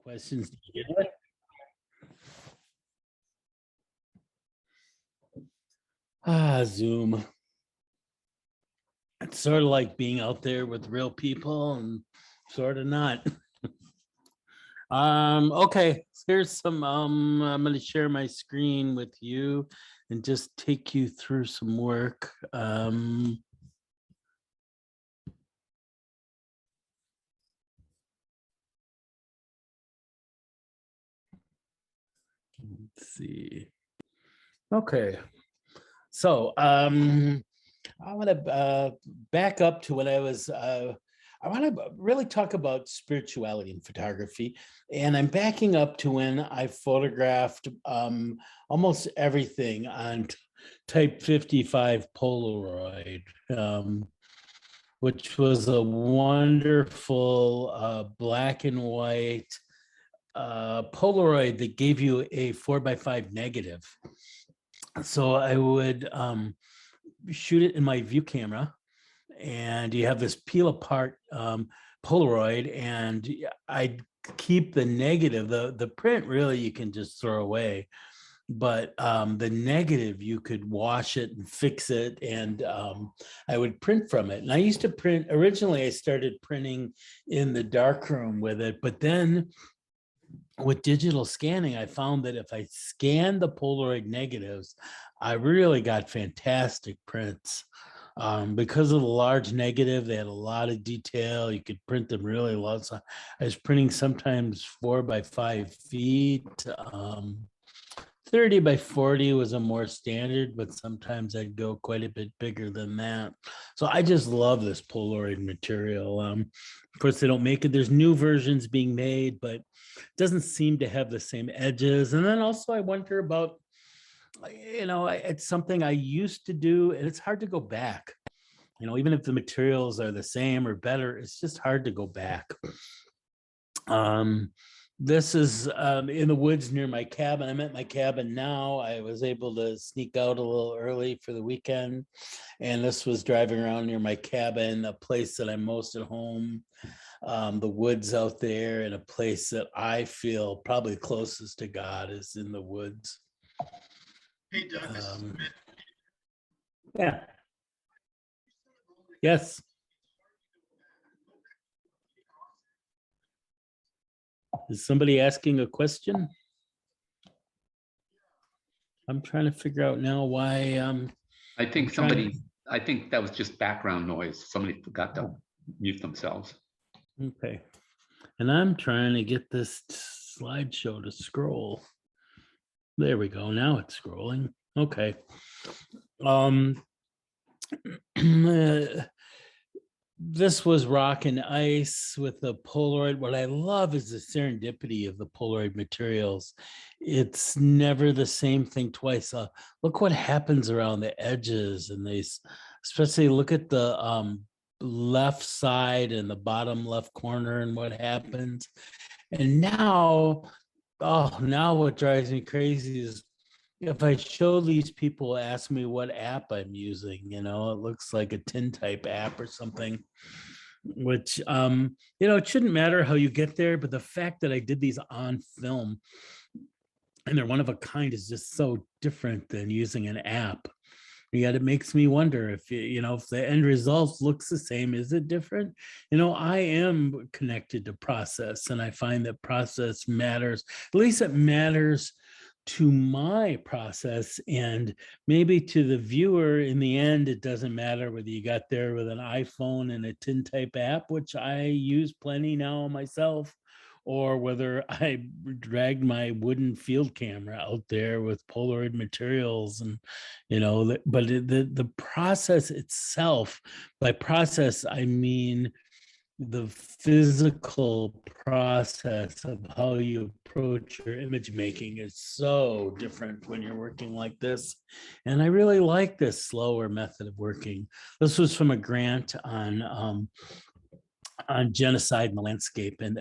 Questions to begin with? Zoom. It's sort of like being out there with real people and sort of not. Okay, here's some, I'm going to share my screen with you and just take you through some work. Let's see. Okay, so I want to back up to when I was, I want to really talk about spirituality in photography. And I'm backing up to when I photographed almost everything on type 55 Polaroid, which was a wonderful black and white Polaroid that gave you a 4x5 negative. So I would shoot it in my view camera, and you have this peel apart Polaroid, and I keep the negative. The print really you can just throw away, but the negative you could wash it and fix it, and I would print from it. And I used to print, originally I started printing in the darkroom with it, but then with digital scanning, I found that if I scanned the Polaroid negatives, I really got fantastic prints. Because of the large negative, they had a lot of detail. You could print them really low. So I was printing sometimes 4x5 feet. 30 by 40 was a more standard, but sometimes I'd go quite a bit bigger than that. So I just love this Polaroid material. Of course, they don't make it. There's new versions being made, but it doesn't seem to have the same edges. And then also I wonder about, it's something I used to do, and it's hard to go back. Even if the materials are the same or better, it's just hard to go back. This is in the woods near my cabin. I'm at my cabin now. I was able to sneak out a little early for the weekend. And this was driving around near my cabin, a place that I'm most at home. The woods out there, and a place that I feel probably closest to God is in the woods. Hey, Douglas. Yeah. Yes. Is somebody asking a question? I'm trying to figure out now why. I think I think that was just background noise. Somebody forgot to mute themselves. Okay. And I'm trying to get this slideshow to scroll. There we go. Now it's scrolling. Okay. This was rock and ice with the Polaroid. What I love is the serendipity of the Polaroid materials. It's never the same thing twice. Look what happens around the edges, and these, especially look at the left side and the bottom left corner and what happens. And now, now what drives me crazy is if I show these people, ask me what app I'm using, it looks like a tintype app or something, which, it shouldn't matter how you get there, but the fact that I did these on film and they're one of a kind is just so different than using an app. Yet it makes me wonder if, if the end result looks the same, is it different? I am connected to process, and I find that process matters. At least it matters to my process, and maybe to the viewer in the end, it doesn't matter whether you got there with an iPhone and a tintype app, which I use plenty now myself, or whether I dragged my wooden field camera out there with Polaroid materials. And, but the process itself, by process, I mean the physical process of how you approach your image making is so different when you're working like this. And I really like this slower method of working. This was from a grant on genocide in the landscape. And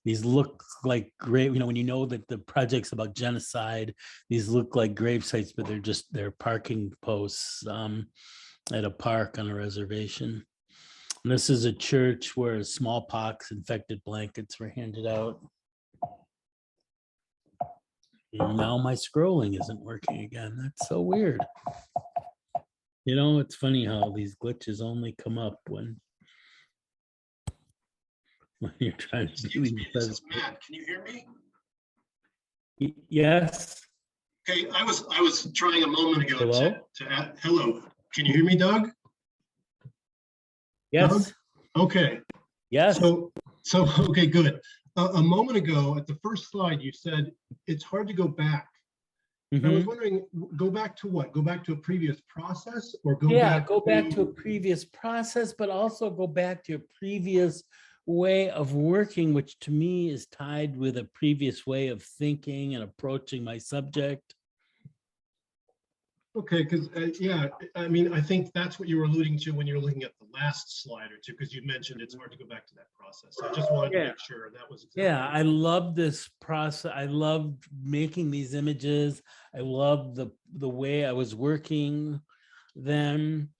these look like grave, when you know that the project's about genocide, these look like grave sites, but they're parking posts at a park on a reservation. And this is a church where smallpox infected blankets were handed out. Now my scrolling isn't working again. That's so weird. You know, it's funny how these glitches only come up when you're trying to do Excuse me, these. this is Matt. Can you hear me? Yes. Okay, I was trying a moment ago Hello? to add, hello. Can you hear me, Doug? Yes. Okay. Yes. So okay, good. A moment ago at the first slide, you said it's hard to go back. And I was Mhm. wondering, go back to what? Go back to a previous process or go Yeah, back go back to a previous process, but also go back to a previous way of working, which to me is tied with a previous way of thinking and approaching my subject. Okay, because yeah, I mean, I think that's what you were alluding to when you were looking at the last slide or two, because you mentioned it's hard to go back to that process. I just wanted to Yeah. make sure that was exactly. Yeah, I love this process. I love making these images. I love the way I was working then.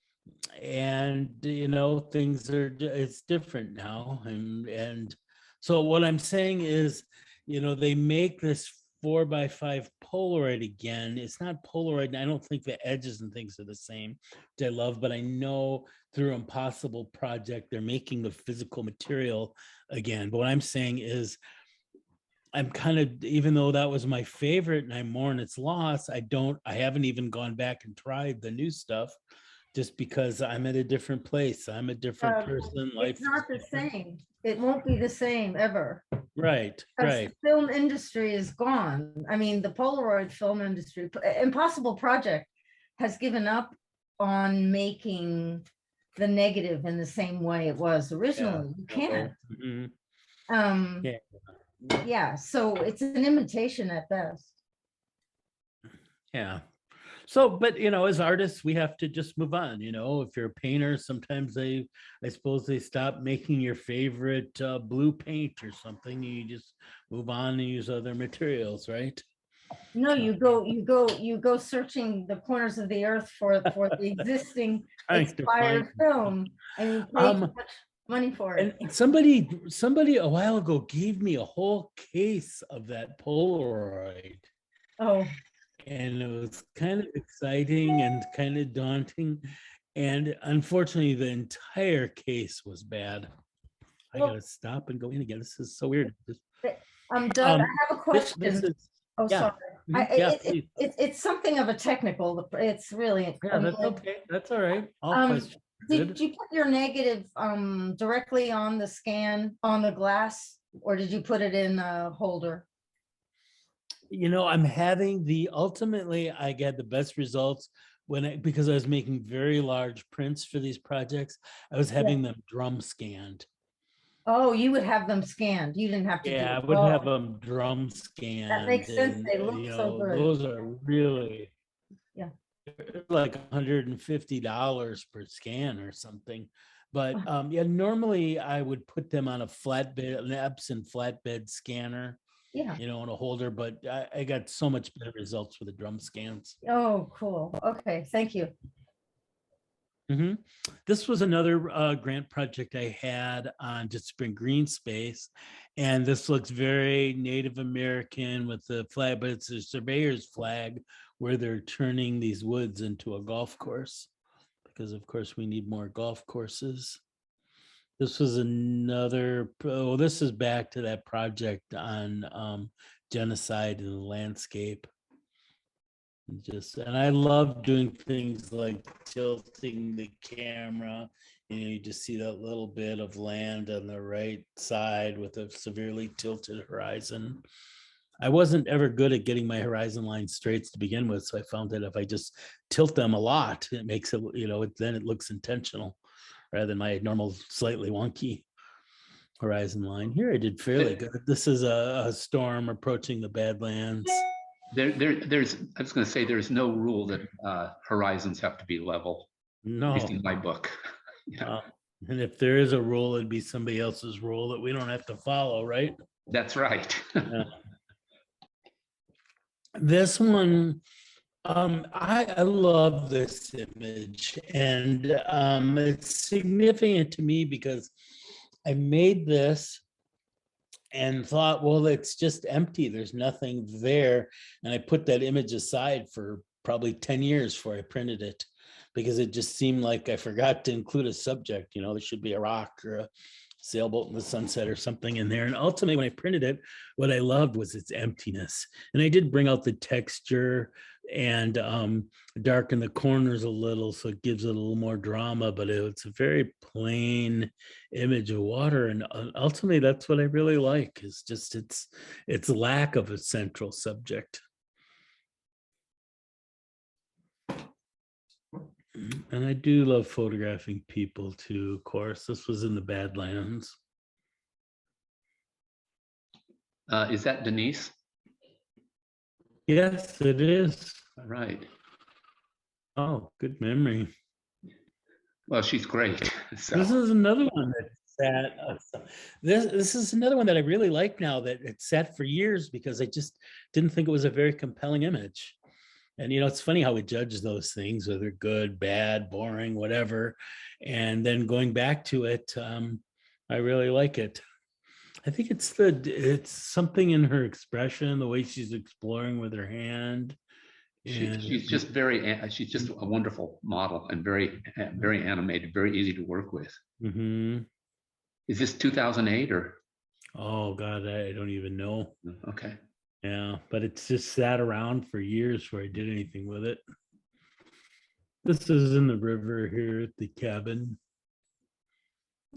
And you know, things are it's different now. And so what I'm saying is, you know, they make this 4x5 Polaroid again. It's not Polaroid, and I don't think the edges and things are the same, which I love, but I know through Impossible Project, they're making the physical material again. But what I'm saying is, I'm kind of, even though that was my favorite and I mourn its loss, I haven't even gone back and tried the new stuff just because I'm at a different place. I'm a different person. Life It's not the is different. same. It won't be the same ever. Right, Because right. the film industry is gone. I mean, the Polaroid film industry, Impossible Project has given up on making the negative in the same way it was originally. You can't. Mhm. Yeah. Yeah, so it's an imitation at best. Yeah. So, but you know, as artists, we have to just move on. You know, if you're a painter, sometimes I suppose they stop making your favorite blue paint or something. You just move on and use other materials, right? No, you go searching the corners of the earth for the existing Trying to expired find- film, and you pay too much money for it. And somebody a while ago gave me a whole case of that Polaroid. Oh, And it was kind of exciting and kind of daunting. And unfortunately, the entire case was bad. I Well- gotta stop and go in again. This is so weird. Doug, I have a This question. is, Oh, yeah. sorry. Yeah, please. It's something of a technical, it's really. Yeah, that's okay. That's all right. All Um, questions. Did Good. you put your negative directly on the scan on the glass, or did you put it in a holder? You know, I'm having ultimately I got the best results because I was making very large prints for these projects. I was having them drum scanned. Oh, you would have them scanned. You didn't have to do Yeah, I it. would Oh, have them drum scanned. that makes sense. And, They look you so know, good. those are really, Yeah. they're like $150 per scan or something. But yeah, normally I would put them on a flatbed, an Epson flatbed scanner, Yeah. you know, in a holder. But I got so much better results with the drum scans. Oh, cool. Okay, thank you. Mhm. This was another grant project I had on just spring green space. And this looks very Native American with the flag, but it's a surveyor's flag where they're turning these woods into a golf course. Because of course we need more golf courses. This was this is back to that project on genocide in the landscape. And I love doing things like tilting the camera. You know, you just see that little bit of land on the right side with a severely tilted horizon. I wasn't ever good at getting my horizon line straight to begin with, so I found that if I just tilt them a lot, it makes it, you know, then it looks intentional rather than my normal slightly wonky horizon line. Here I did fairly good. This is a storm approaching the Badlands. There's, I was going to say, there's no rule that horizons have to be level. No. At least in my book. Yeah. And if there is a rule, it'd be somebody else's rule that we don't have to follow, right? That's right. This one, I love this image, and it's significant to me because I made this and thought, well, it's just empty. There's nothing there. And I put that image aside for probably 10 years before I printed it, because it just seemed like I forgot to include a subject. There should be a rock or a sailboat in the sunset or something in there. And ultimately, when I printed it, what I loved was its emptiness. And I did bring out the texture and darken the corners a little, so it gives it a little more drama, but it's a very plain image of water. And ultimately, that's what I really like, is just its lack of a central subject. And I do love photographing people too, of course. This was in the Badlands. Is that Denise? Yes, it is. All right. Oh, good memory. Well, she's great. So This is another one that sat. This is another one that I really like now, that it sat for years because I just didn't think it was a very compelling image. And it's funny how we judge those things, whether good, bad, boring, whatever. And then going back to it, I really like it. I think it's something in her expression, the way she's exploring with her hand. she's just she's just a wonderful model and very animated, very easy to work with. Mhm. Is this 2008 or? Oh God, I don't even know. Okay. Yeah, but it's just sat around for years before I did anything with it. This is in the river here at the cabin.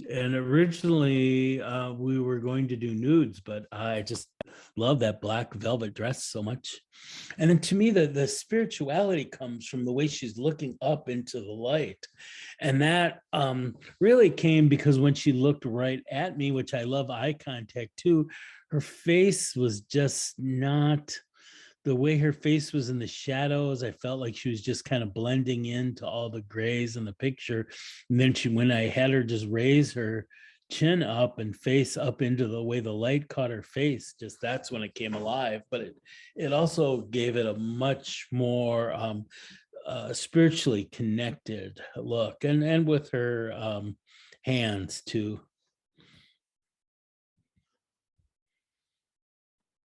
And originally we were going to do nudes, but I just love that black velvet dress so much. And then to me, the spirituality comes from the way she's looking up into the light. And that really came because when she looked right at me, which I love eye contact too, her face was just not the way her face was in the shadows. I felt like she was just kind of blending into all the grays in the picture. And then when I had her just raise her chin up and face up into the way the light caught her face, just that's when it came alive. But it also gave it a much more spiritually connected look, and with her hands too.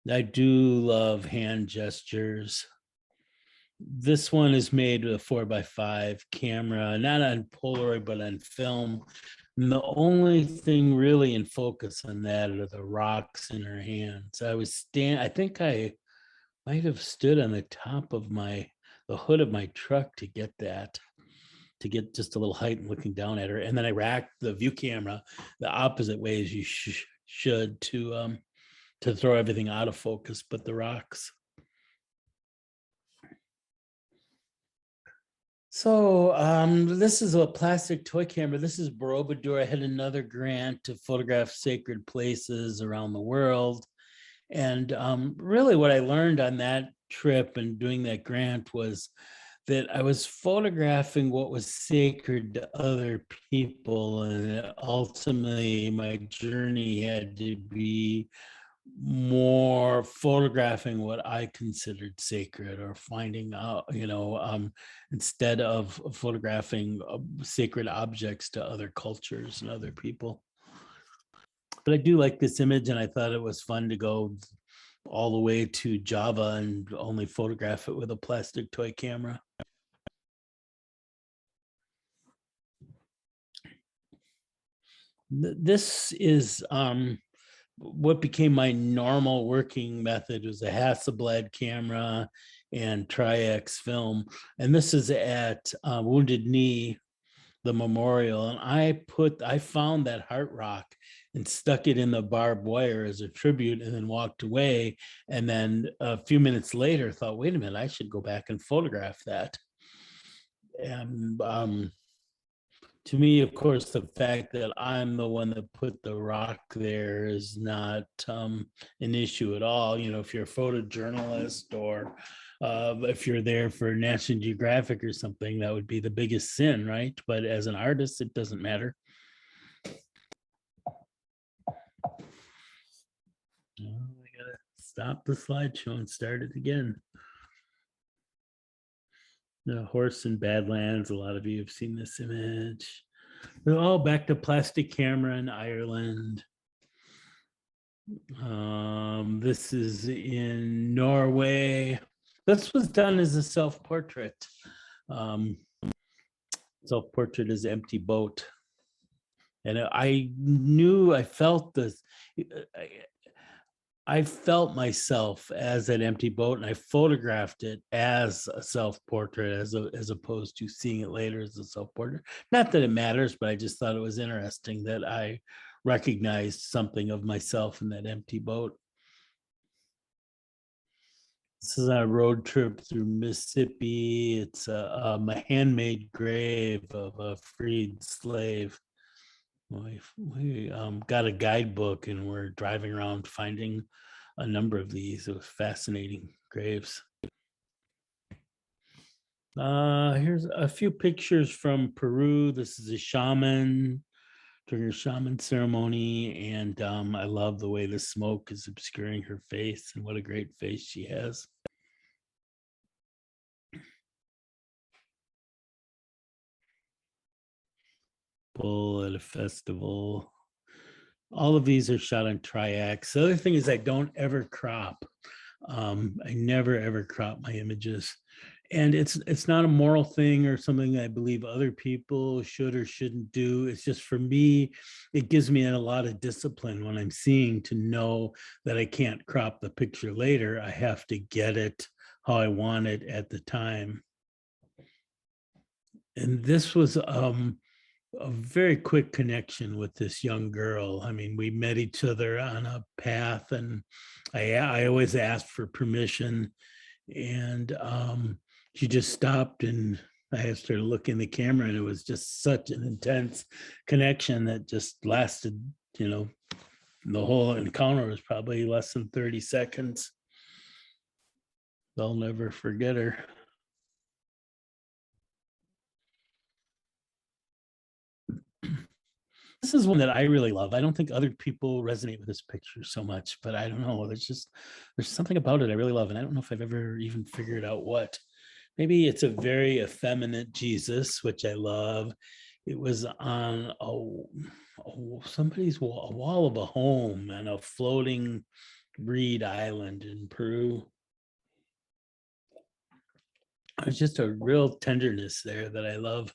I do love hand gestures. This one is made with a 4x5 camera, not on Polaroid, but on film. And the only thing really in focus on that are the rocks in her hands. I think I might have stood on the top of the hood of my truck to get just a little height and looking down at her. And then I racked the view camera the opposite way as you should to throw everything out of focus but the rocks. So this is a plastic toy camera. This is Borobudur. I had another grant to photograph sacred places around the world. And really what I learned on that trip and doing that grant was that I was photographing what was sacred to other people. And ultimately my journey had to be more photographing what I considered sacred, or finding out, instead of photographing sacred objects to other cultures and other people. But I do like this image, and I thought it was fun to go all the way to Java and only photograph it with a plastic toy camera. This is what became my normal working method. Was a Hasselblad camera and Tri-X film. And this is at Wounded Knee, the memorial. And I found that heart rock and stuck it in the barbed wire as a tribute, and then walked away. And then a few minutes later thought, wait a minute, I should go back and photograph that. And to me, of course, the fact that I'm the one that put the rock there is not an issue at all. If you're a photojournalist, or if you're there for National Geographic or something, that would be the biggest sin, right? But as an artist, it doesn't matter. Oh, I gotta stop the slideshow and start it again. The horse in Badlands. A lot of you have seen this image. We're all back to plastic camera in Ireland. This is in Norway. This was done as a self-portrait. Self-portrait is empty boat. And I felt this. I felt myself as an empty boat, and I photographed it as a self-portrait, as opposed to seeing it later as a self-portrait. Not that it matters, but I just thought it was interesting that I recognized something of myself in that empty boat. This is a road trip through Mississippi. It's a handmade grave of a freed slave. We got a guidebook and we're driving around finding a number of these. It was fascinating graves. Here's a few pictures from Peru. This is a shaman during her shaman ceremony, and I love the way the smoke is obscuring her face, and what a great face she has. Bull at a festival. All of these are shot on Triax. The other thing is I don't ever crop. I never ever crop my images. And it's not a moral thing or something that I believe other people should or shouldn't do. It's just, for me, it gives me a lot of discipline when I'm seeing, to know that I can't crop the picture later. I have to get it how I want it at the time. And this was a very quick connection with this young girl. I mean, we met each other on a path, and I always asked for permission, and she just stopped, and I asked her to look in the camera, and it was just such an intense connection that just lasted, the whole encounter was probably less than 30 seconds. I'll never forget her. This is one that I really love. I don't think other people resonate with this picture so much, but I don't know. There's something about it I really love, and I don't know if I've ever even figured out what. Maybe it's a very effeminate Jesus, which I love. It was on somebody's wall, a wall of a home on a floating reed island in Peru. There's just a real tenderness there that I love.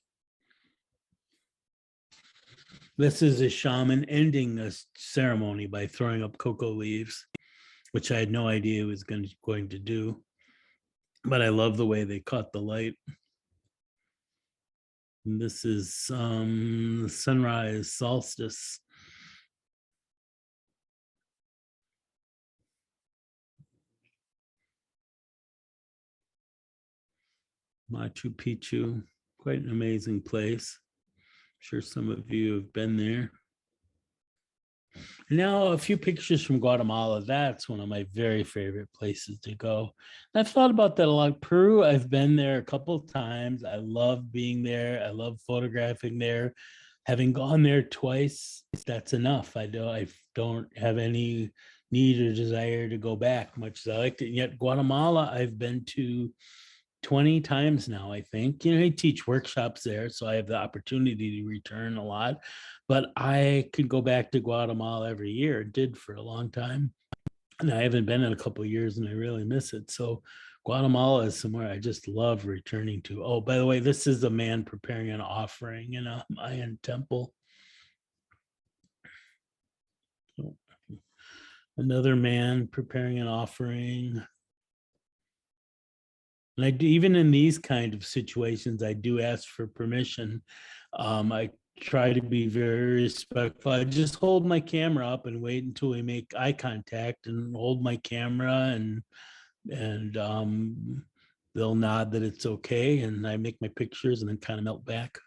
This is a shaman ending a ceremony by throwing up cocoa leaves, which I had no idea it was going to do. But I love the way they caught the light. And this is sunrise solstice. Machu Picchu, quite an amazing place. I'm sure some of you have been there. Now, a few pictures from Guatemala. That's one of my very favorite places to go. And I've thought about that a lot. Peru, I've been there a couple of times. I love being there. I love photographing there. Having gone there twice, that's enough. I don't have any need or desire to go back, much as I liked it. And yet Guatemala, I've been to 20 times now, I think. I teach workshops there, so I have the opportunity to return a lot. But I could go back to Guatemala every year, did for a long time. And I haven't been in a couple of years, and I really miss it. So Guatemala is somewhere I just love returning to. Oh, by the way, this is a man preparing an offering in a Mayan temple. So, another man preparing an offering. And I do, even in these kind of situations, I do ask for permission. I try to be very respectful. I just hold my camera up and wait until we make eye contact, and hold my camera, and they'll nod that it's okay, and I make my pictures and then kind of melt back.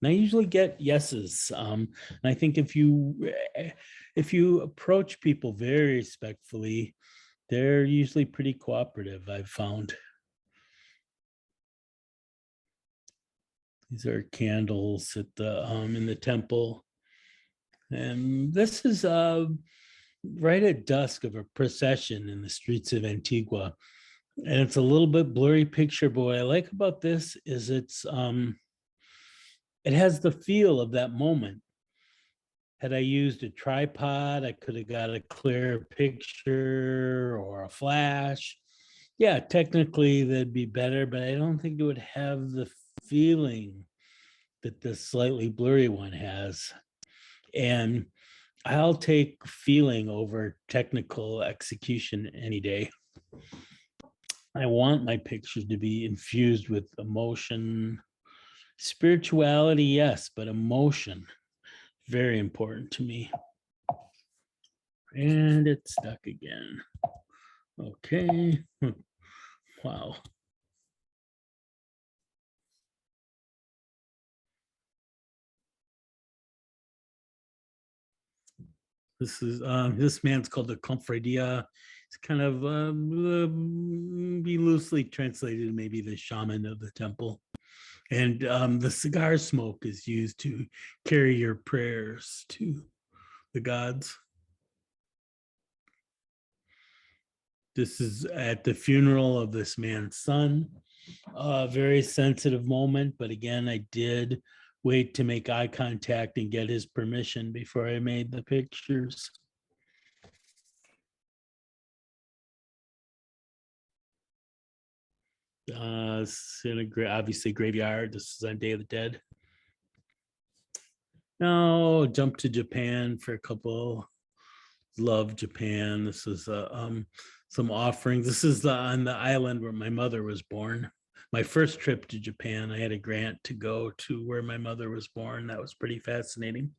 And I usually get yeses. And I think if you approach people very respectfully, they're usually pretty cooperative, I've found. These are candles at the in the temple. And this is right at dusk of a procession in the streets of Antigua. And it's a little bit blurry picture, but what I like about this is it has the feel of that moment. Had I used a tripod, I could have got a clear picture or a flash. Yeah, technically that'd be better, but I don't think it would have the feeling that the slightly blurry one has. And I'll take feeling over technical execution any day. I want my pictures to be infused with emotion, spirituality, yes, but emotion, very important to me. And it's stuck again. Okay. Wow. This man's called the Confradia. It's kind of be loosely translated, maybe the shaman of the temple. And the cigar smoke is used to carry your prayers to the gods. This is at the funeral of this man's son. A very sensitive moment, but again, I did wait to make eye contact and get his permission before I made the pictures. Obviously graveyard. This is on Day of the Dead. Now jump to Japan for a couple. Love Japan. This is some offerings. This is on the island where my mother was born. My first trip to Japan, I had a grant to go to where my mother was born. That was pretty fascinating.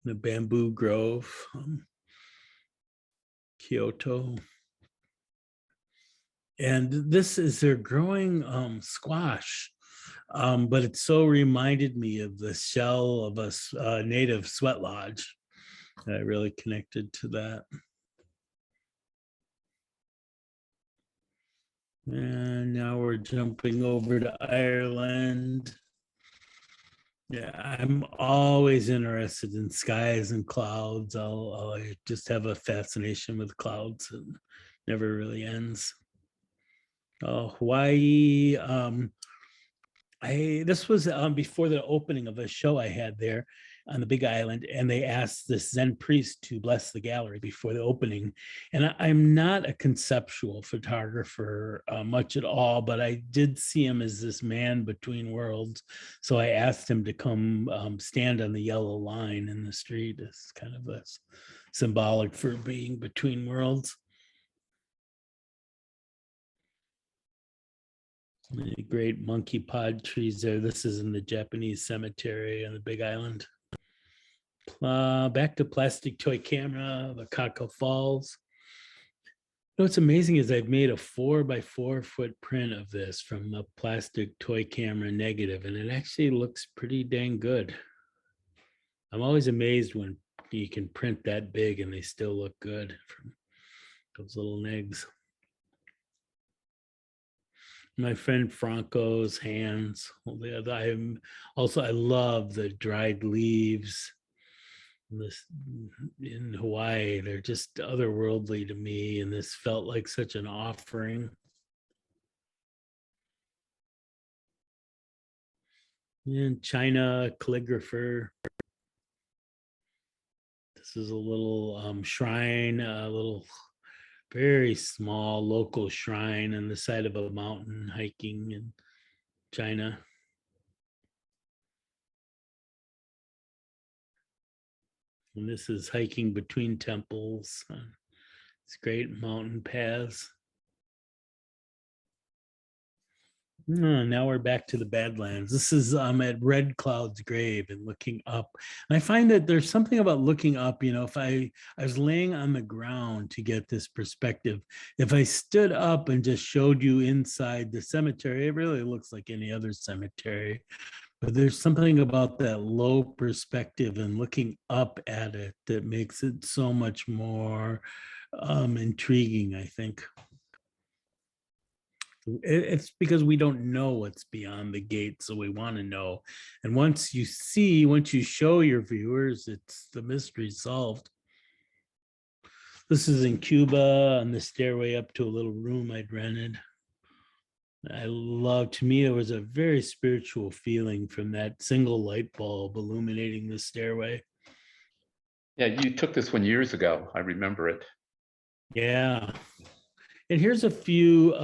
The bamboo grove, Kyoto. And this is their growing squash, but it so reminded me of the shell of a native sweat lodge. I really connected to that. And now we're jumping over to Ireland. Yeah, I'm always interested in skies and clouds. I just have a fascination with clouds and never really ends. Hawaii. This was before the opening of a show I had there on the Big Island, and they asked this Zen priest to bless the gallery before the opening. And I'm not a conceptual photographer much at all, but I did see him as this man between worlds. So I asked him to come stand on the yellow line in the street. It's kind of a symbolic for being between worlds. The great monkey pod trees there. This is in the Japanese cemetery on the Big Island. Back to plastic toy camera, the Kako Falls. What's amazing is I've made a 4x4 footprint of this from a plastic toy camera negative, and it actually looks pretty dang good. I'm always amazed when you can print that big and they still look good from those little negs. My friend Franco's hands. I love the dried leaves. This in Hawaii, they're just otherworldly to me, and this felt like such an offering. In China, calligrapher. This is a little shrine, a little very small local shrine on the side of a mountain hiking in China. And this is hiking between temples. It's great mountain paths. Now we're back to the Badlands. This is at Red Cloud's grave and looking up. And I find that there's something about looking up, if I was laying on the ground to get this perspective, if I stood up and just showed you inside the cemetery, it really looks like any other cemetery. But there's something about that low perspective and looking up at it that makes it so much more intriguing, I think. It's because we don't know what's beyond the gate, so we want to know. And once you show your viewers, it's the mystery solved. This is in Cuba on the stairway up to a little room I'd rented. To me, it was a very spiritual feeling from that single light bulb illuminating the stairway. Yeah, you took this one years ago. I remember it. Yeah. And here's a few.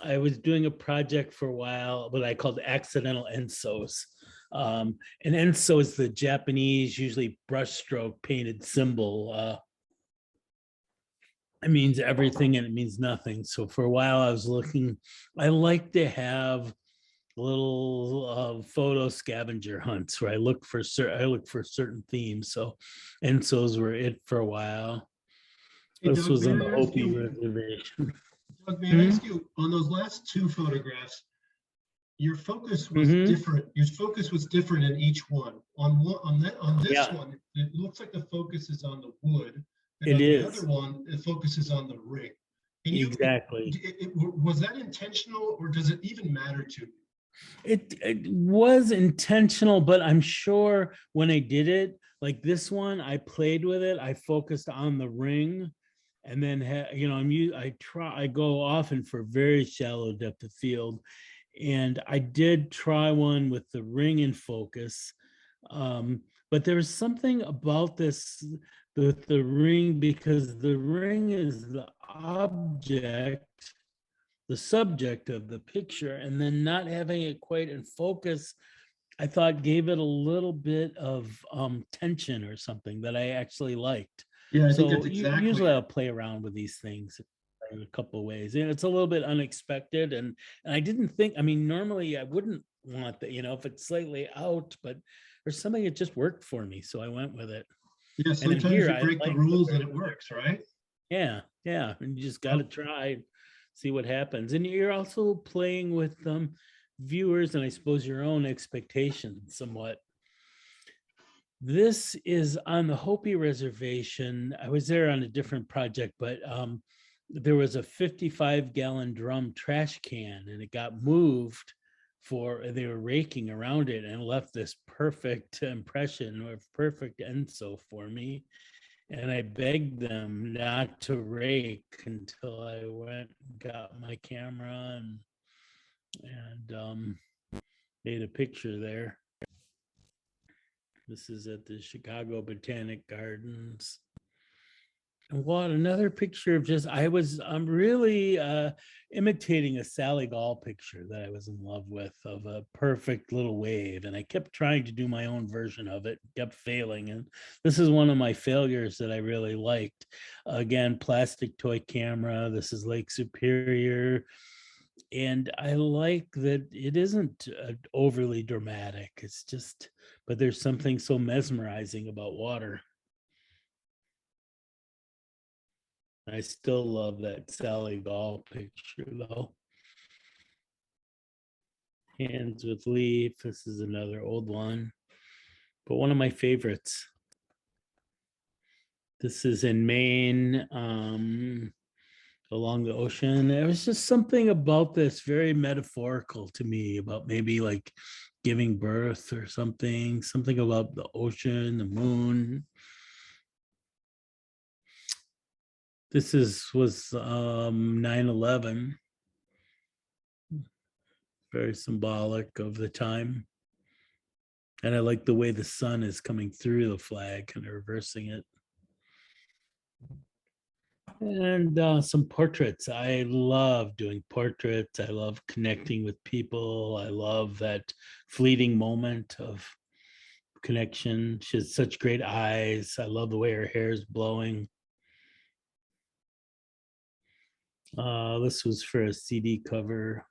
I was doing a project for a while, what I called Accidental Enzos. And Enso is the Japanese, usually brushstroke painted symbol. It means everything and it means nothing. So for a while I was looking, I like to have little photo scavenger hunts where I look for certain themes. So Ensos were it for a while. Hey, This Doug, was on may the I ask Hopi you, Reservation. Doug, may I Mhm. ask you, on those last two photographs, your focus was Mhm. different. Your focus was different in each one. On this Yeah. one, it looks like the focus is on the wood, and It on the other is. one, it focuses on the ring. Can you, Exactly. was that intentional, or does it even matter to you? It was intentional, but I'm sure when I did it, like this one, I played with it. I focused on the ring, and then I go often for very shallow depth of field, and I did try one with the ring in focus, but there was something about this with the ring because the ring is the object, the subject of the picture, and then not having it quite in focus, I thought gave it a little bit of tension or something that I actually liked. Yeah, I think So that's exactly usually it. I'll play around with these things in a couple of ways. And it's a little bit unexpected. And I didn't think, I mean, normally I wouldn't want that, if it's slightly out, but there's something that just worked for me. So I went with it. Yeah, And then sometimes here you I break the like rules and it works, right? yeah, yeah. And you just got to Well, try, see what happens. And you're also playing with viewers and I suppose your own expectations somewhat. This is on the Hopi Reservation. I was there on a different project, but there was a 55-gallon drum trash can and it got moved they were raking around it and left this perfect impression or perfect enso for me. And I begged them not to rake until I went and got my camera and made a picture there. This is at the Chicago Botanic Gardens. And what another picture of I'm really imitating a Sally Gall picture that I was in love with of a perfect little wave. And I kept trying to do my own version of it, kept failing. And this is one of my failures that I really liked. Again, plastic toy camera. This is Lake Superior. And I like that it isn't overly dramatic. It's just, but there's something so mesmerizing about water. I still love that Sally Gall picture though. Hands with Leaf. This is another old one, but one of my favorites. This is in Maine, along the ocean. There was just something about this very metaphorical to me about maybe like giving birth or something about the ocean, the moon. This was 9/11, very symbolic of the time. And I like the way the sun is coming through the flag and reversing it. And some portraits. I love doing portraits. I love connecting with people. I love that fleeting moment of connection. She has such great eyes. I love the way her hair is blowing. This was for a CD cover.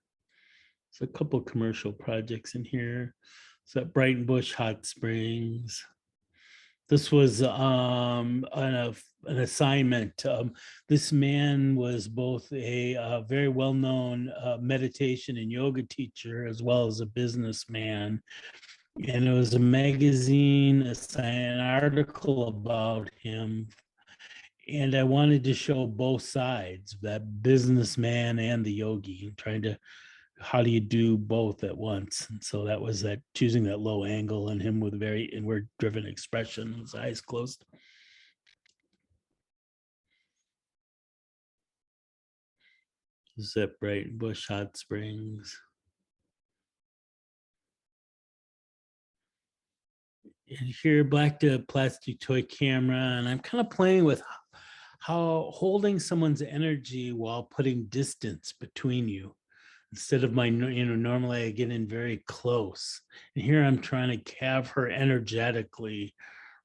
There's a couple commercial projects in here. So at Brighton Bush Hot Springs. This was an assignment. This man was both a very well-known meditation and yoga teacher as well as a businessman. And it was a magazine, an article about him. And I wanted to show both sides, that businessman and the yogi, trying to how do you do both at once? And so that was that choosing that low angle and him with a very inward driven expression, his eyes closed. Zip right, Bush Hot Springs. And here, back to plastic toy camera, and I'm kind of playing with how holding someone's energy while putting distance between you. Instead of normally I get in very close. And here I'm trying to have her energetically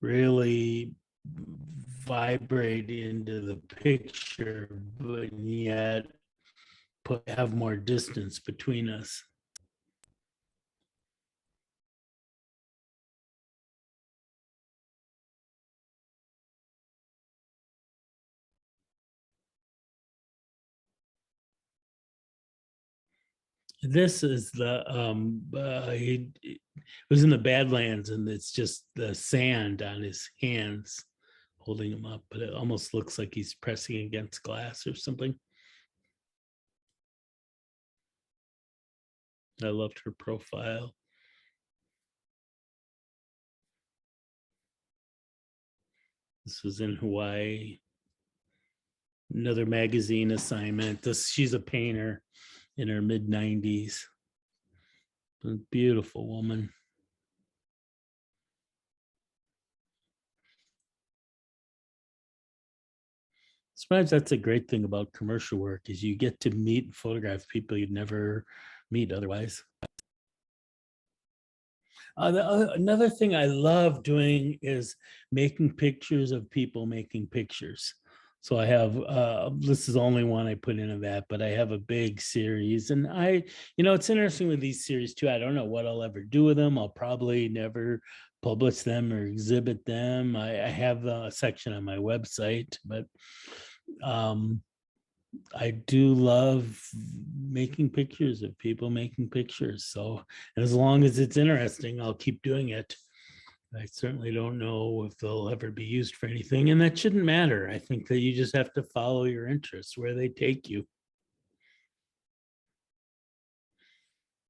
really vibrate into the picture, but yet have more distance between us. This is the it was in the Badlands, and it's just the sand on his hands holding him up, but it almost looks like he's pressing against glass or something. I loved her profile. This was in Hawaii. Another magazine assignment. She's a painter in her mid-90s. A beautiful woman. Sometimes that's a great thing about commercial work, is you get to meet and photograph people you'd never meet otherwise. Another thing I love doing is making pictures of people making pictures. So I have, this is the only one I put into that, but I have a big series. And it's interesting with these series too. I don't know what I'll ever do with them. I'll probably never publish them or exhibit them. I have a section on my website, but I do love making pictures of people making pictures. So as long as it's interesting, I'll keep doing it. I certainly don't know if they'll ever be used for anything, and that shouldn't matter. I think that you just have to follow your interests where they take you.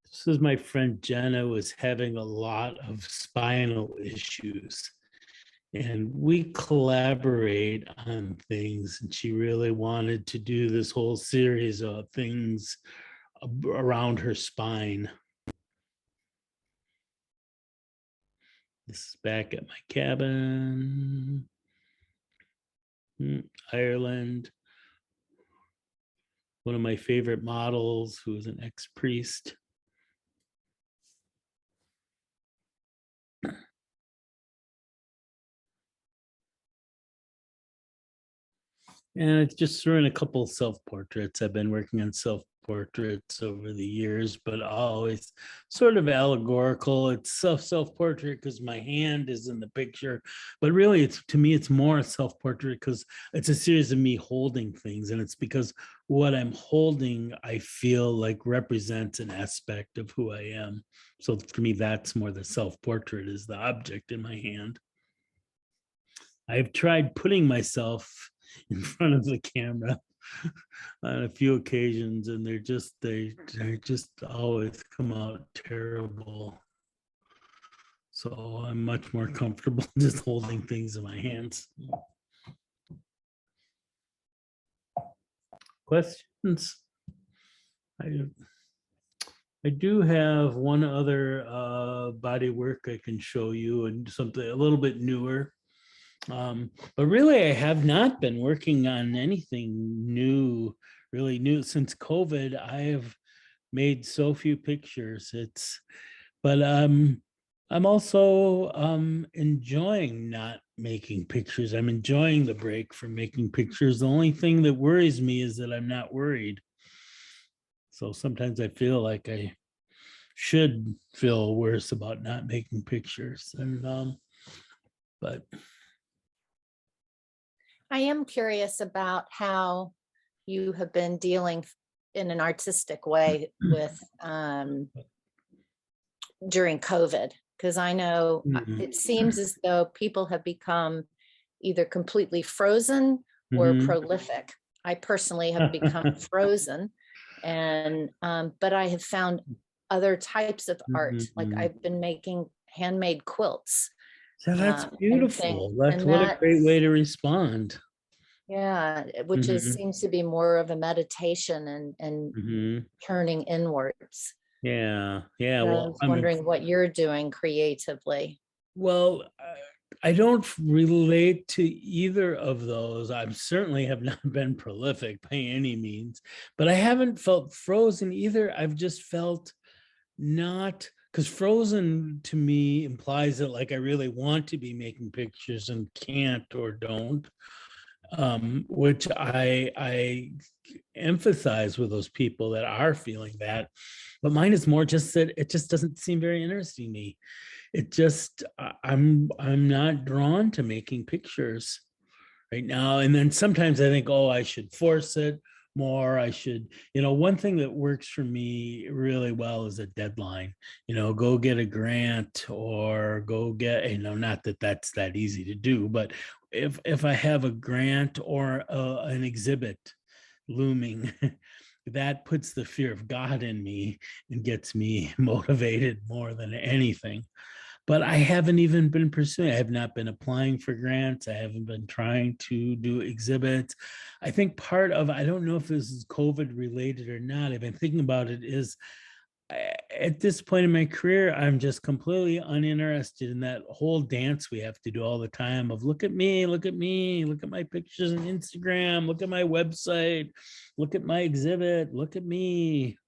This is my friend Jenna, was having a lot of spinal issues, and we collaborate on things, and she really wanted to do this whole series of things around her spine. This is back at my cabin, Ireland. One of my favorite models, who is an ex-priest. And I just threw in a couple of self-portraits. I've been working on self-portraits over the years, but always sort of allegorical. It's self-portrait because my hand is in the picture, but really to me, it's more a self-portrait because it's a series of me holding things. And it's because what I'm holding, I feel like represents an aspect of who I am. So for me, that's more the self-portrait, is the object in my hand. I've tried putting myself in front of the camera on a few occasions, and they just always come out terrible. So I'm much more comfortable just holding things in my hands. Questions? I do have one other body work I can show you, and something a little bit newer. But really, I have not been working on anything new, really new since COVID. I have made so few pictures. But I'm also enjoying not making pictures. I'm enjoying the break from making pictures. The only thing that worries me is that I'm not worried. So sometimes I feel like I should feel worse about not making pictures. But I am curious about how you have been dealing in an artistic way with during COVID, because I know it seems as though people have become either completely frozen or prolific. I personally have become frozen, and but I have found other types of art. Like I've been making handmade quilts. So that's beautiful. What a great way to respond. Yeah, which is, Mhm. seems to be more of a meditation and Mhm. turning inwards. Yeah, yeah. I Well, was I mean, wondering what you're doing creatively. well, I don't relate to either of those. I certainly have not been prolific by any means, but I haven't felt frozen either. I've just felt not, because frozen to me implies that like I really want to be making pictures and can't or don't, which I empathize with those people that are feeling that. But mine is more just that it just doesn't seem very interesting to me. It just I'm not drawn to making pictures right now. And then sometimes I think, oh, I should force it more. I should, one thing that works for me really well is a deadline. Go get a grant or go get, not that that's that easy to do, but if I have a grant or an exhibit looming, that puts the fear of God in me and gets me motivated more than anything. But I haven't even been pursuing. I have not been applying for grants. I haven't been trying to do exhibits. I think part of, I don't know if this is COVID related or not. I've been thinking about it is at this point in my career, I'm just completely uninterested in that whole dance we have to do all the time of look at me, look at me, look at my pictures on Instagram, look at my website, look at my exhibit, look at me.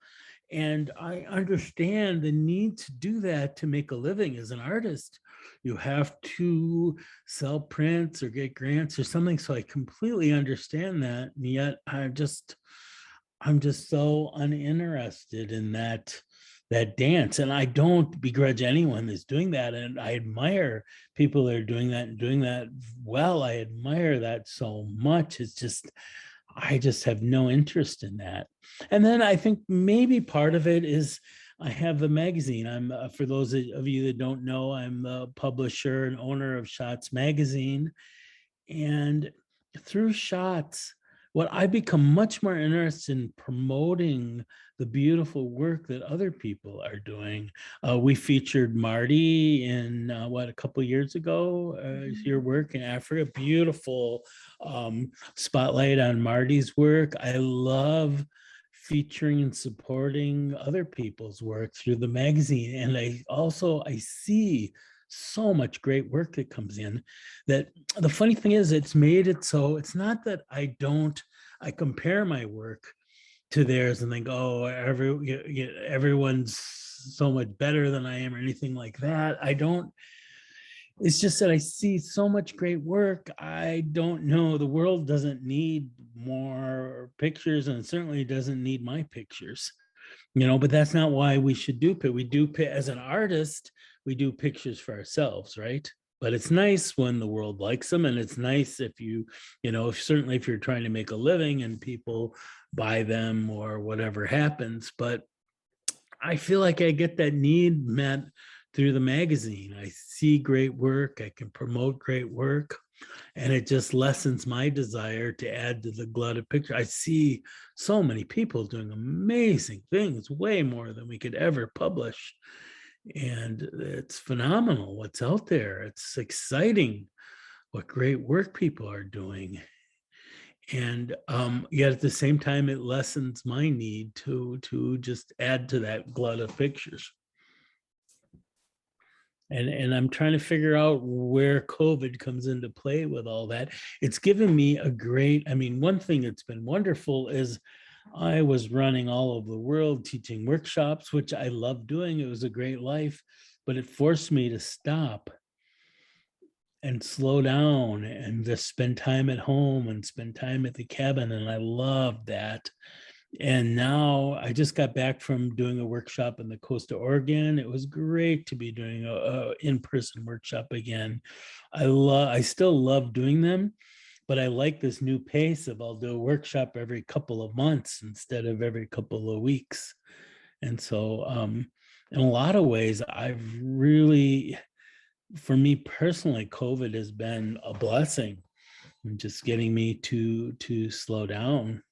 And I understand the need to do that to make a living as an artist. You have to sell prints or get grants or something. So I completely understand that. And yet I'm just so uninterested in that dance. And I don't begrudge anyone that's doing that. And I admire people that are doing that and doing that well. I admire that so much. It's just I just have no interest in that. And then I think maybe part of it is I have the magazine. I'm for those of you that don't know, I'm the publisher and owner of Shots Magazine. And through Shots, what I become much more interested in promoting the beautiful work that other people are doing. We featured Marty in a couple years ago, your work in Africa, beautiful spotlight on Marty's work. I love featuring and supporting other people's work through the magazine. And I see so much great work that comes in that the funny thing is it's made it so it's not that I compare my work to theirs and think, oh, everyone's so much better than I am or anything like that. I don't. It's just that I see so much great work. I don't know. The world doesn't need more pictures, and it certainly doesn't need my pictures. But that's not why we should do it. We do as an artist, we do pictures for ourselves, right? But it's nice when the world likes them, and it's nice if certainly if you're trying to make a living and people buy them or whatever happens. But I feel like I get that need met through the magazine. I see great work, I can promote great work, and it just lessens my desire to add to the glut of pictures. I see so many people doing amazing things, way more than we could ever publish. And it's phenomenal what's out there. It's exciting what great work people are doing. And yet at the same time, it lessens my need to just add to that glut of pictures. And I'm trying to figure out where COVID comes into play with all that. It's given me one thing that's been wonderful is I was running all over the world teaching workshops, which I love doing. It was a great life, but it forced me to stop and slow down and just spend time at home and spend time at the cabin. And I loved that. And now I just got back from doing a workshop in the coast of Oregon. It was great to be doing a in-person workshop again. I still love doing them, but I like this new pace of I'll do a workshop every couple of months instead of every couple of weeks. And so in a lot of ways, for me personally, COVID has been a blessing and just getting me to slow down.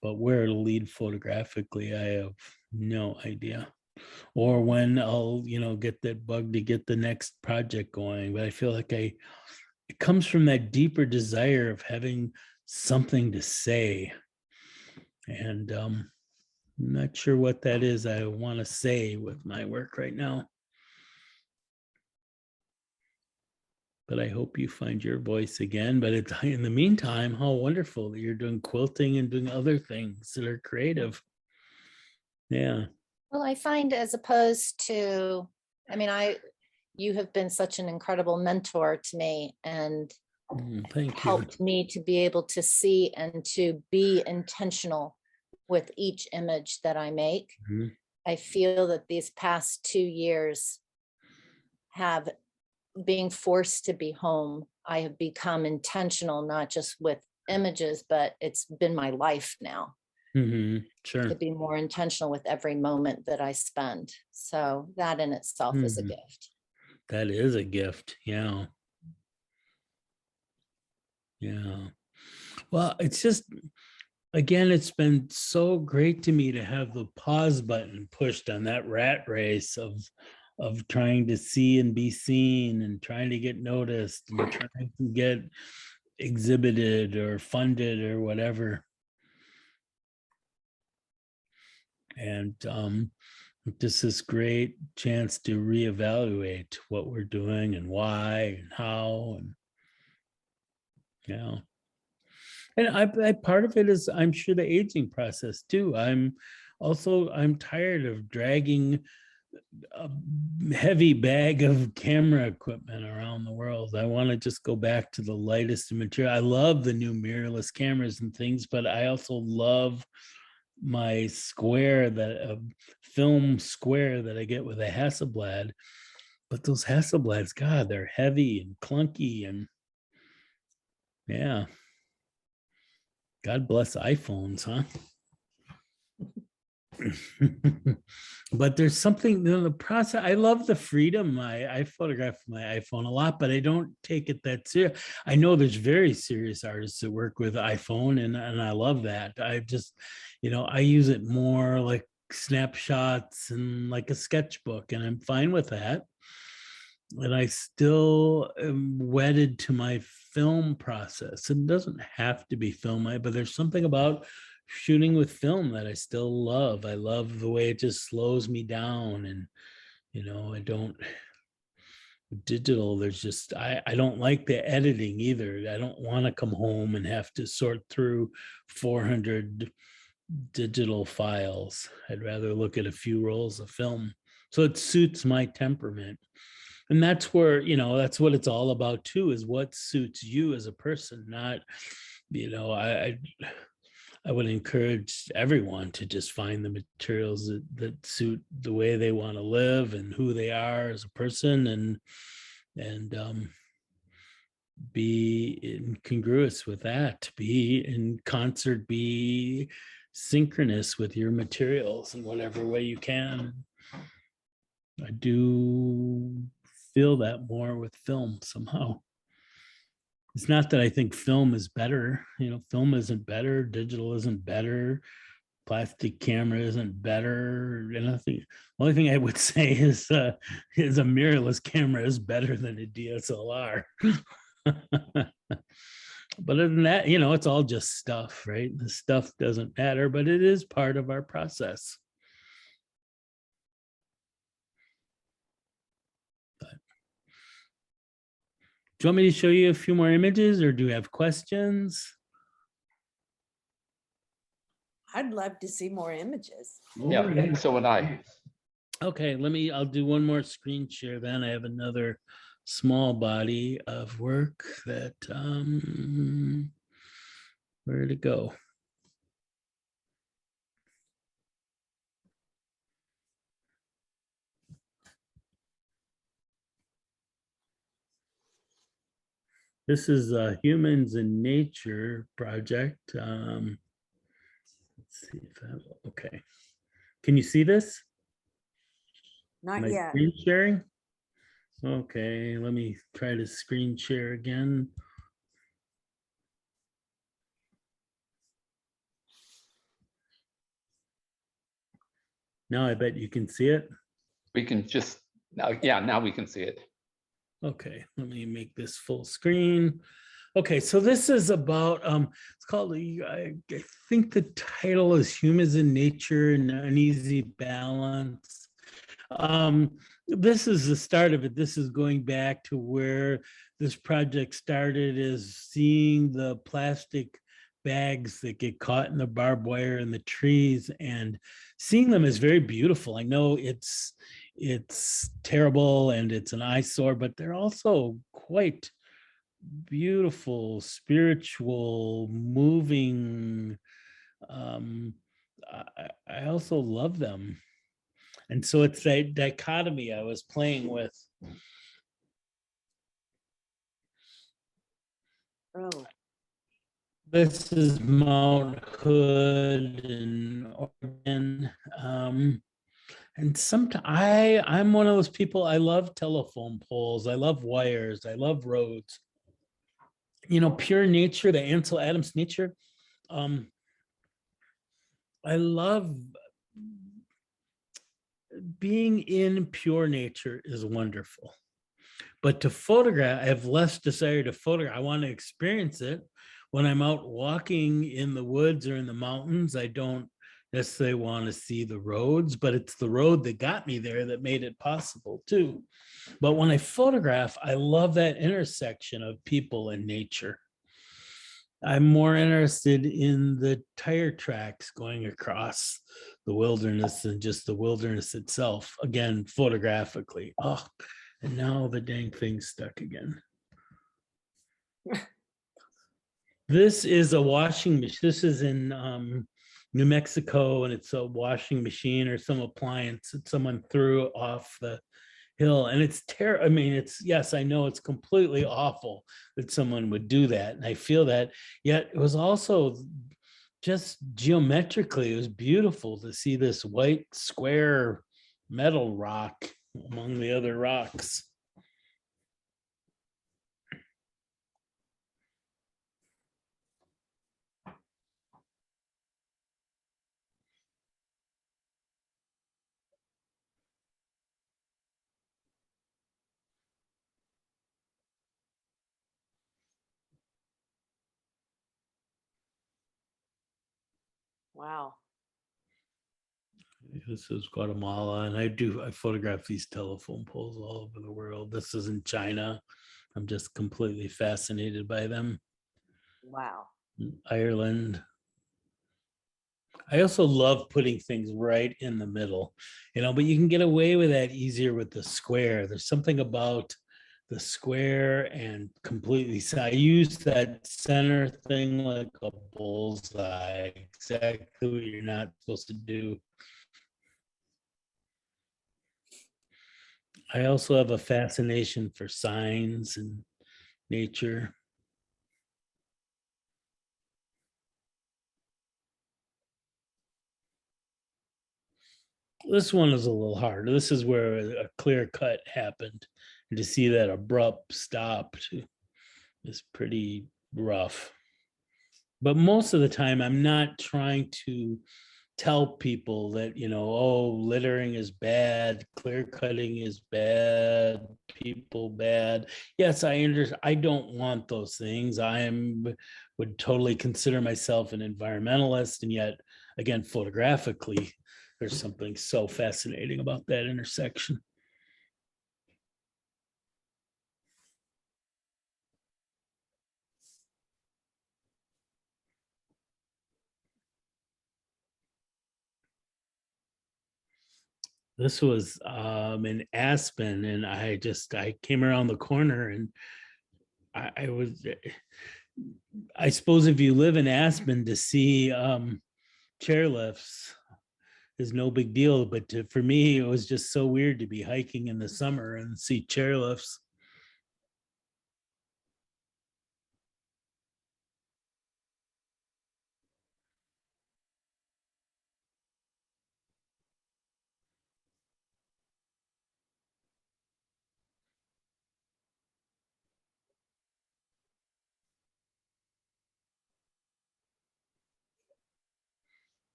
But where it'll lead photographically, I have no idea. Or when I'll, get that bug to get the next project going. But I feel like I it comes from that deeper desire of having something to say. And I'm not sure what that is I want to say with my work right now. But I hope you find your voice again. But it's, in the meantime, how wonderful that you're doing quilting and doing other things that are creative. Yeah. Well, I find as opposed to, I mean, you have been such an incredible mentor to me and Thank you. helped me to be able to see and to be intentional with each image that I make. Mhm. I feel that these past 2 years have, being forced to be home, I have become intentional, not just with images, but it's been my life now Sure. to be more intentional with every moment that I spend. So that in itself is a Mhm. gift. That is a gift. Yeah. Yeah. Well, it's just, again, it's been so great to me to have the pause button pushed on that rat race of trying to see and be seen and trying to get noticed and trying to get exhibited or funded or whatever. And just this great chance to reevaluate what we're doing and why and how. And yeah. And I part of it is, I'm sure, the aging process too. I'm tired of dragging a heavy bag of camera equipment around the world. I want to just go back to the lightest material. I love the new mirrorless cameras and things, but I also love my square, that film square that I get with a Hasselblad. But those Hasselblads, God, they're heavy and clunky, and yeah. God bless iPhones, huh? But there's something in the process. I love the freedom. I photograph my iPhone a lot, but I don't take it that serious. I know there's very serious artists that work with iPhone, and I love that. I just, I use it more like snapshots and like a sketchbook, and I'm fine with that. And I still am wedded to my film process. It doesn't have to be film, but there's something about shooting with film that I still love. I love the way it just slows me down, and I don't, digital, there's just, I don't like the editing either. I don't want to come home and have to sort through 400 digital files. I'd rather look at a few rolls of film. So it suits my temperament. And that's where, that's what it's all about too, is what suits you as a person. Not, I would encourage everyone to just find the materials that suit the way they want to live and who they are as a person, and be incongruous with that, be in concert, be synchronous with your materials in whatever way you can. I do feel that more with film somehow. It's not that I think film is better. Film isn't better. Digital isn't better. Plastic camera isn't better. And the only thing I would say is a mirrorless camera is better than a DSLR. But other than that, it's all just stuff, right? The stuff doesn't matter, but it is part of our process. Do you want me to show you a few more images, or do you have questions? I'd love to see more images. Yeah, so would I. Okay, I'll do one more screen share then. I have another small body of work that, where'd it go? This is a Humans in Nature project. Let's see if that, okay. Can you see this? Not Am I yet. screen sharing? Okay, let me try to screen share again. Now I bet you can see it. We can just, now we can see it. Okay, let me make this full screen. Okay, so this is about it's called I think the title is Humans in Nature and Uneasy Balance. This is the start of it. This is going back to where this project started, is seeing the plastic bags that get caught in the barbed wire in the trees and seeing them is very beautiful. I know it's terrible and it's an eyesore, but they're also quite beautiful, spiritual, moving. I also love them. And so it's that dichotomy I was playing with. Oh, This is Mount Hood in Oregon. And sometimes I'm one of those people, I love telephone poles, I love wires, I love roads. You know, pure nature, the Ansel Adams nature. I love being in pure nature is wonderful. But to photograph, I have less desire to photograph. I want to experience it. When I'm out walking in the woods or in the mountains, I don't necessarily want to see the roads, but it's the road that got me there that made it possible too. But when I photograph, I love that intersection of people and nature. I'm more interested in the tire tracks going across the wilderness than just the wilderness itself. Again, photographically. Oh, and now the dang thing's stuck again. This is a washing machine. This is in New Mexico, and it's a washing machine or some appliance that someone threw off the hill. And it's terrible. I mean, it's, yes, I know it's completely awful that someone would do that. And I feel that, yet it was also just geometrically, it was beautiful to see this white square metal rock among the other rocks. wow. This is Guatemala, and I photograph these telephone poles all over the world. This is in China. I'm just completely fascinated by them. Wow. Ireland. I also love putting things right in the middle, but you can get away with that easier with the square. There's something about the square and completely. So I use that center thing like a bullseye, exactly what you're not supposed to do. I also have a fascination for signs and nature. This one is a little hard. This is where a clear cut happened. And to see that abrupt stop is pretty rough. But most of the time, I'm not trying to tell people that, oh, littering is bad, clear cutting is bad, people bad. Yes, I understand. I don't want those things. Would totally consider myself an environmentalist, and yet, again, photographically, there's something so fascinating about that intersection. This was in Aspen, and I came around the corner, and I suppose if you live in Aspen, to see chairlifts is no big deal, but for me, it was just so weird to be hiking in the summer and see chairlifts.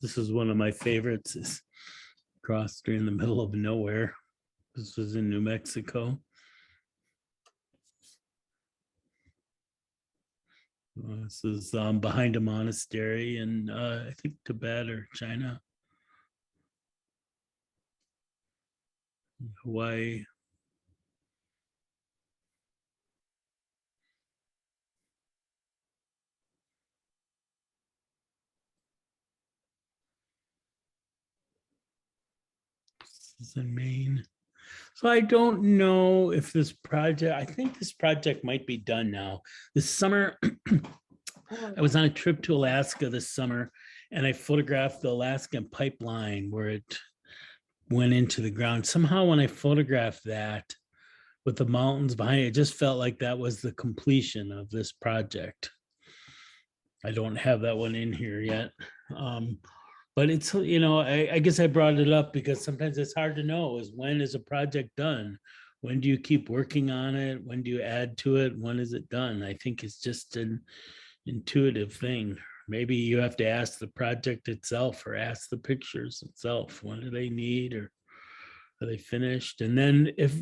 This is one of my favorites. Is crossed in the middle of nowhere. This was in New Mexico. This is behind a monastery in, I think, Tibet or China, Hawaii. This is in Maine. So I don't know if this project, I think this project might be done now. This summer, I was on a trip to Alaska this summer and I photographed the Alaskan pipeline where it went into the ground. Somehow when I photographed that with the mountains behind it, it just felt like that was the completion of this project. I don't have that one in here yet. But it's, I guess I brought it up because sometimes it's hard to know is when is a project done? When do you keep working on it? When do you add to it? When is it done? I think it's just an intuitive thing. Maybe you have to ask the project itself or ask the pictures itself. When do they need or are they finished? And then if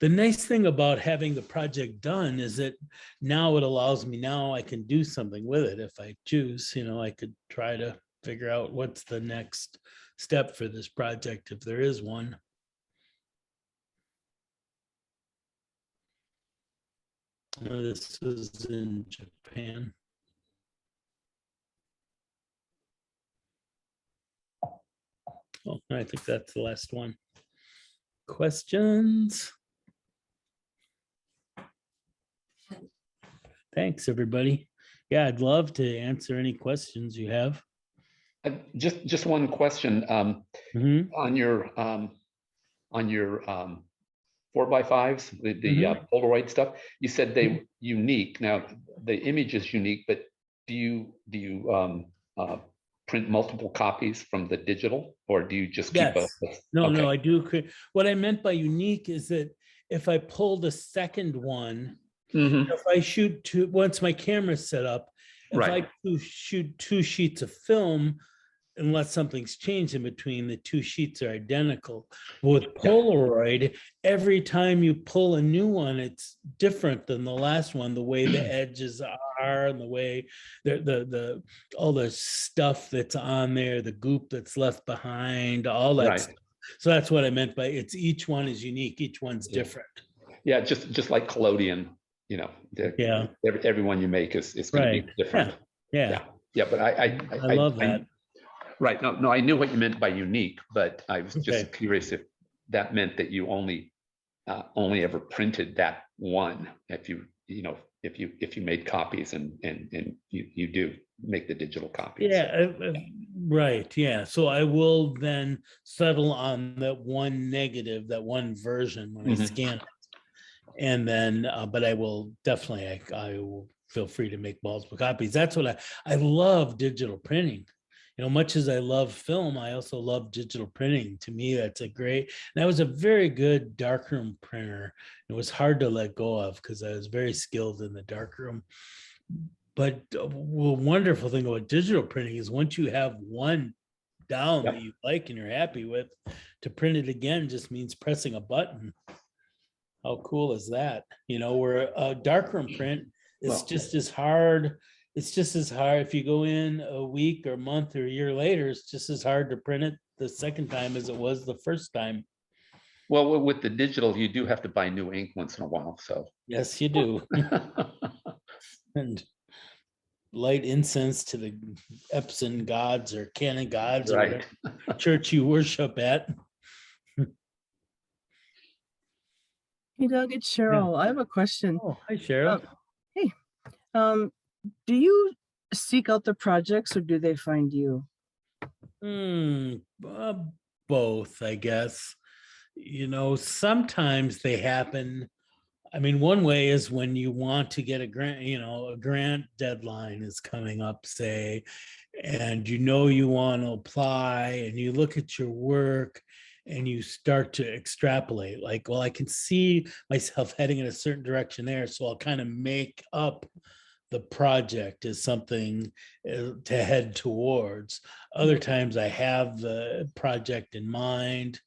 the nice thing about having the project done is that now it allows me, now I can do something with it if I choose. I could try to figure out what's the next step for this project if there is one. This is in Japan. Oh, I think that's the last one. Questions? Thanks, everybody. Yeah, I'd love to answer any questions you have. Just one question. Mhm. On your 4x5s, the Polaroid stuff, you said they unique. Now the image is unique, but do you print multiple copies from the digital, or do you just keep Yes. No, okay. I do. What I meant by unique is that if I pull the second one, if I shoot two, once my camera's set up, if Right. I shoot 2 sheets of film, unless something's changed in between, the 2 sheets are identical. With Polaroid, every time you pull a new one, it's different than the last one, the way the edges are and the way the all the stuff that's on there, the goop that's left behind, all that Right. stuff. So that's what I meant by it's each one is unique, each one's different. Yeah, just like collodion, Yeah. every one you make is going to be different. Yeah. But I love that. Right. No, I knew what you meant by unique, but I was just Okay. curious if that meant that you only ever printed that one. If you made copies and you do make the digital copies. Yeah, right. Yeah. So I will then settle on that one negative, that one version when I scan it. And then, but I will definitely, I will feel free to make multiple copies. That's what I love digital printing. Much as I love film, I also love digital printing. To me, that's a great, that was a very good darkroom printer. It was hard to let go of because I was very skilled in the darkroom. But the wonderful thing about digital printing is once you have one down that you like and you're happy with, to print it again just means pressing a button. How cool is that? Where a darkroom print is just as hard. It's just as hard if you go in a week or month or a year later, it's just as hard to print it the second time as it was the first time. Well, with the digital, you do have to buy new ink once in a while. So yes, you do. And light incense to the Epsom gods or Canon gods or whatever church you worship at. Hey, Doug, it's Cheryl. I have a question. Oh, hi, Cheryl. Hey, do you seek out the projects or do they find you? Both, I guess. Sometimes they happen. I mean, one way is when you want to get a grant, a grant deadline is coming up, say, and you want to apply and you look at your work and you start to extrapolate like, well, I can see myself heading in a certain direction there. So I'll kind of make up the project as something to head towards. Other times I have the project in mind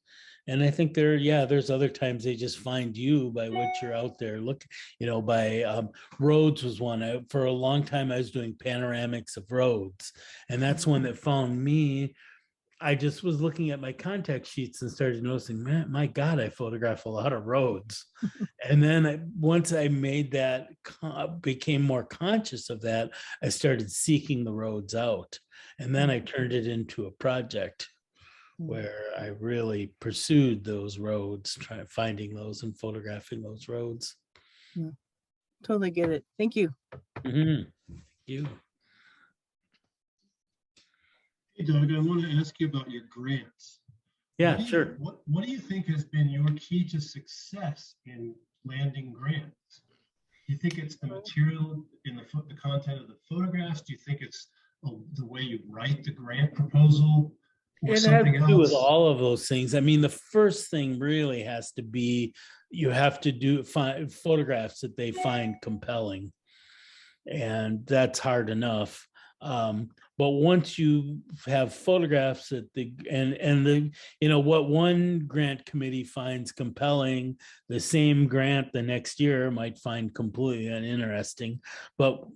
And I think there's other times they just find you by what you're out there. Look, by roads was one. For a long time, I was doing panoramics of roads, and that's one that found me. I just was looking at my contact sheets and started noticing, man, my God, I photograph a lot of roads. And then once I made that, became more conscious of that, I started seeking the roads out. And then I turned it into a project where I really pursued those roads, finding those and photographing those roads. Totally get it. Thank you. Mhm. You. Hey, Doug, I want to ask you about your grants. Yeah, sure. What do you think has been your key to success in landing grants? Do you think it's the material in the content of the photographs? Do you think it's the way you write the grant proposal? Or It has something to do with else? all of those things. I mean, the first thing really has to be, you have to find photographs that they find compelling. And that's hard enough. But once you have photographs that what one grant committee finds compelling, the same grant the next year might find completely uninteresting. But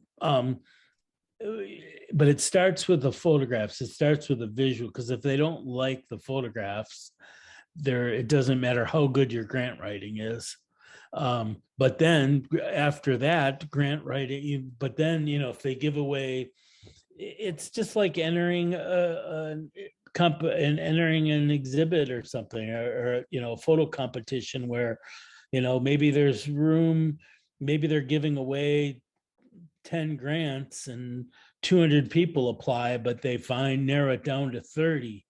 it starts with the photographs. It starts with the visual, because if they don't like the photographs, it doesn't matter how good your grant writing is. But then after that, grant writing, but then, if they give away, it's just like entering entering an exhibit or something, or a photo competition where, maybe there's room, maybe they're giving away 10 grants and 200 people apply, but they narrow it down to 30.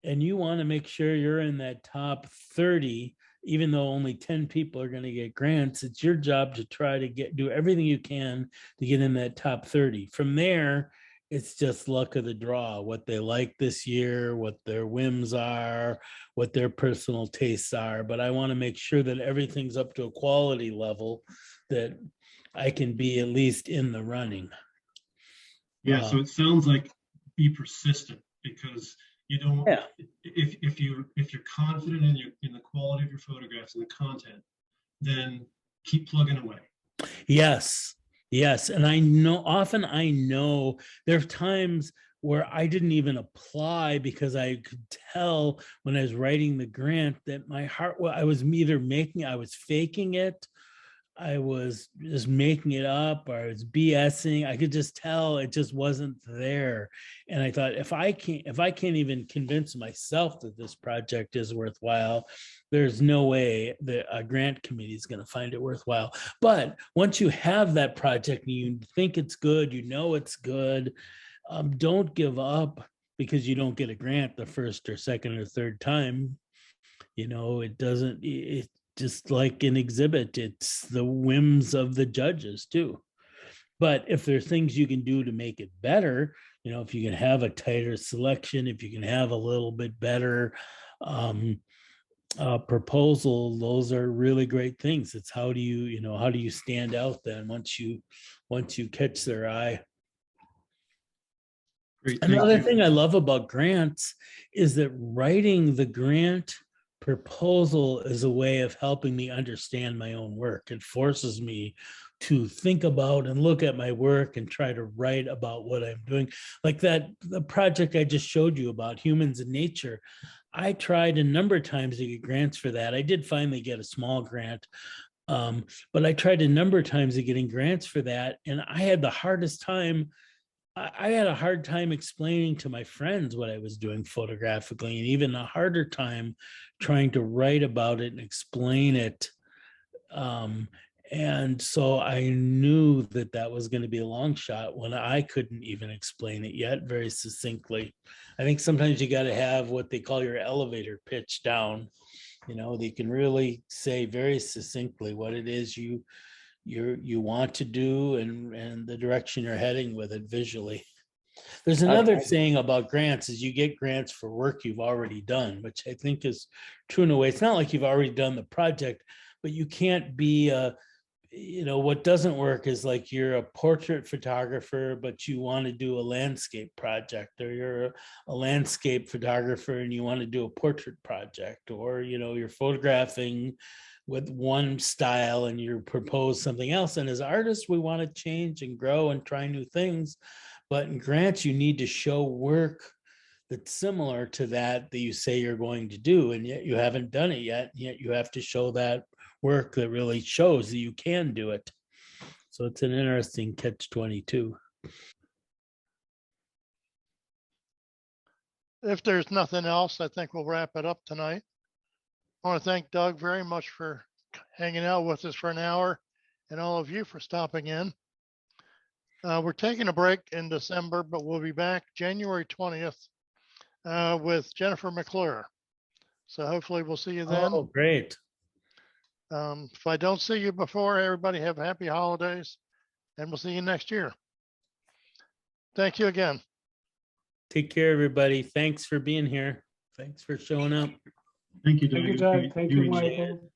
And you want to make sure you're in that top 30, even though only 10 people are going to get grants. It's your job to try to do everything you can to get in that top 30. From there, it's just luck of the draw, what they like this year, what their whims are, what their personal tastes are. But I want to make sure that everything's up to a quality level that I can be at least in the running. Yeah, so it sounds like be persistent, because you don't. Yeah. If you're confident in the quality of your photographs and the content, then keep plugging away. Yes. And I know there are times where I didn't even apply because I could tell when I was writing the grant that my heart, I was faking it. I was just making it up, or I was BSing. I could just tell it just wasn't there. And I thought, if I can't even convince myself that this project is worthwhile, there's no way that a grant committee is going to find it worthwhile. But once you have that project and you think it's good, it's good, don't give up because you don't get a grant the first or second or third time. It's just like an exhibit, it's the whims of the judges too. But if there's things you can do to make it better, if you can have a tighter selection, if you can have a little bit better proposal, those are really great things. It's how do you stand out then once you catch their eye. Great, Another thing I love about grants is that writing the grant proposal is a way of helping me understand my own work. It forces me to think about and look at my work and try to write about what I'm doing. Like the project I just showed you about humans and nature, I tried a number of times to get grants for that. I did finally get a small grant, but I tried a number of times of getting grants for that. And I had the hardest time. I had a hard time explaining to my friends what I was doing photographically, and even a harder time trying to write about it and explain it. And so I knew that was going to be a long shot when I couldn't even explain it yet very succinctly. I think sometimes you got to have what they call your elevator pitch down. They can really say very succinctly what it is you want to do and the direction you're heading with it visually. There's another saying about grants is you get grants for work you've already done, which I think is true in a way. It's not like you've already done the project, but you can't be what doesn't work is like you're a portrait photographer, but you want to do a landscape project, or you're a landscape photographer and you want to do a portrait project, or, you're photographing with one style and you propose something else. And as artists, we want to change and grow and try new things. But in grants, you need to show work that's similar to that you say you're going to do, and yet you haven't done it yet. Yet you have to show that work that really shows that you can do it. So it's an interesting catch-22. If there's nothing else, I think we'll wrap it up tonight. I want to thank Doug very much for hanging out with us for an hour, and all of you for stopping in. We're taking a break in December, but we'll be back January 20th with Jennifer McClure. So hopefully we'll see you then. Oh, great. If I don't see you before, everybody have happy holidays, and we'll see you next year. Thank you again. Take care, everybody. Thanks for being here. Thanks for showing up. Thank you, Doug. Thank you, It was Doug. great Thank you, hearing Michael.